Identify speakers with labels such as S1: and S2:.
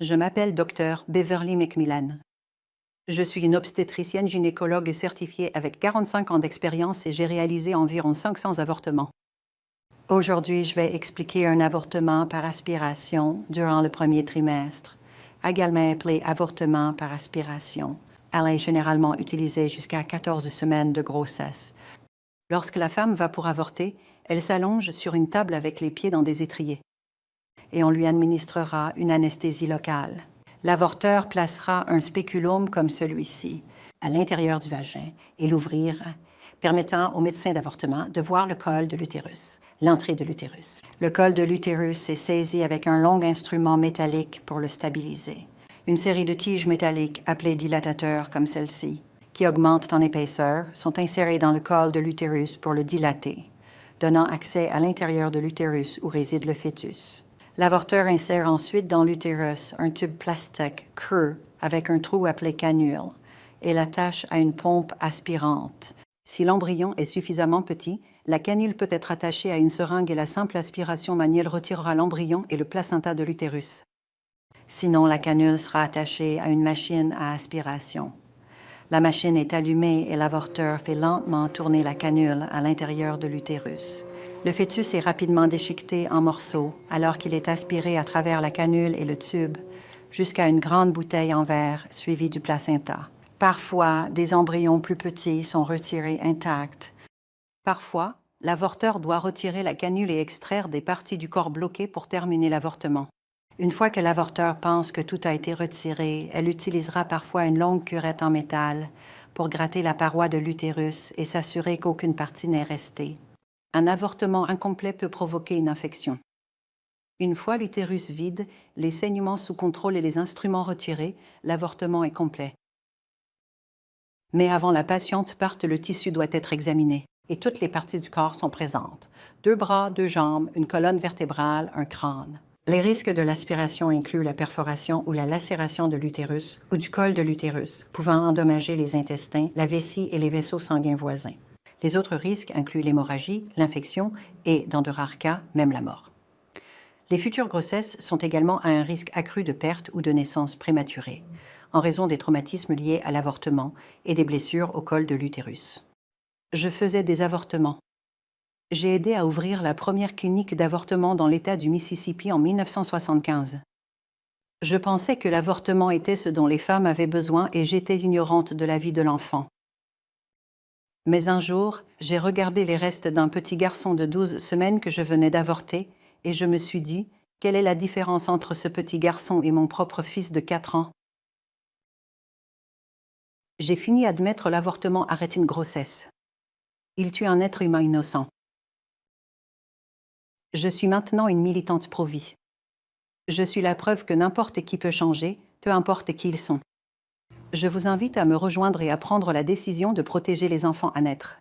S1: Je m'appelle Dr Beverly McMillan. Je suis une obstétricienne gynécologue certifiée avec 45 ans d'expérience et j'ai réalisé environ 500 avortements. Aujourd'hui, je vais expliquer un avortement par aspiration durant le premier trimestre, également appelé avortement par aspiration. Elle est généralement utilisée jusqu'à 14 semaines de grossesse. Lorsque la femme va pour avorter, elle s'allonge sur une table avec les pieds dans des étriers et on lui administrera une anesthésie locale. L'avorteur placera un spéculum comme celui-ci à l'intérieur du vagin et l'ouvrir, permettant au médecin d'avortement de voir le col de l'utérus, l'entrée de l'utérus. Le col de l'utérus est saisi avec un long instrument métallique pour le stabiliser. Une série de tiges métalliques appelées dilatateurs comme celle-ci, qui augmentent en épaisseur, sont insérées dans le col de l'utérus pour le dilater, donnant accès à l'intérieur de l'utérus où réside le fœtus. L'avorteur insère ensuite dans l'utérus un tube plastique creux avec un trou appelé canule et l'attache à une pompe aspirante. Si l'embryon est suffisamment petit, la canule peut être attachée à une seringue et la simple aspiration manuelle retirera l'embryon et le placenta de l'utérus. Sinon, la canule sera attachée à une machine à aspiration. La machine est allumée et l'avorteur fait lentement tourner la canule à l'intérieur de l'utérus. Le fœtus est rapidement déchiqueté en morceaux alors qu'il est aspiré à travers la canule et le tube jusqu'à une grande bouteille en verre suivie du placenta. Parfois, des embryons plus petits sont retirés intacts. Parfois, l'avorteur doit retirer la canule et extraire des parties du corps bloquées pour terminer l'avortement. Une fois que l'avorteur pense que tout a été retiré, elle utilisera parfois une longue curette en métal pour gratter la paroi de l'utérus et s'assurer qu'aucune partie n'est restée. Un avortement incomplet peut provoquer une infection. Une fois l'utérus vide, les saignements sous contrôle et les instruments retirés, l'avortement est complet. Mais avant la patiente parte, le tissu doit être examiné et toutes les parties du corps sont présentes. 2 bras, 2 jambes, une colonne vertébrale, un crâne. Les risques de l'aspiration incluent la perforation ou la lacération de l'utérus ou du col de l'utérus, pouvant endommager les intestins, la vessie et les vaisseaux sanguins voisins. Les autres risques incluent l'hémorragie, l'infection et, dans de rares cas, même la mort. Les futures grossesses sont également à un risque accru de perte ou de naissance prématurée, en raison des traumatismes liés à l'avortement et des blessures au col de l'utérus. Je faisais des avortements. J'ai aidé à ouvrir la première clinique d'avortement dans l'État du Mississippi en 1975. Je pensais que l'avortement était ce dont les femmes avaient besoin et j'étais ignorante de la vie de l'enfant. Mais un jour, j'ai regardé les restes d'un petit garçon de 12 semaines que je venais d'avorter et je me suis dit, quelle est la différence entre ce petit garçon et mon propre fils de 4 ans? J'ai fini admettre l'avortement arrête une grossesse. Il tue un être humain innocent. Je suis maintenant une militante pro-vie. Je suis la preuve que n'importe qui peut changer, peu importe qui ils sont. Je vous invite à me rejoindre et à prendre la décision de protéger les enfants à naître.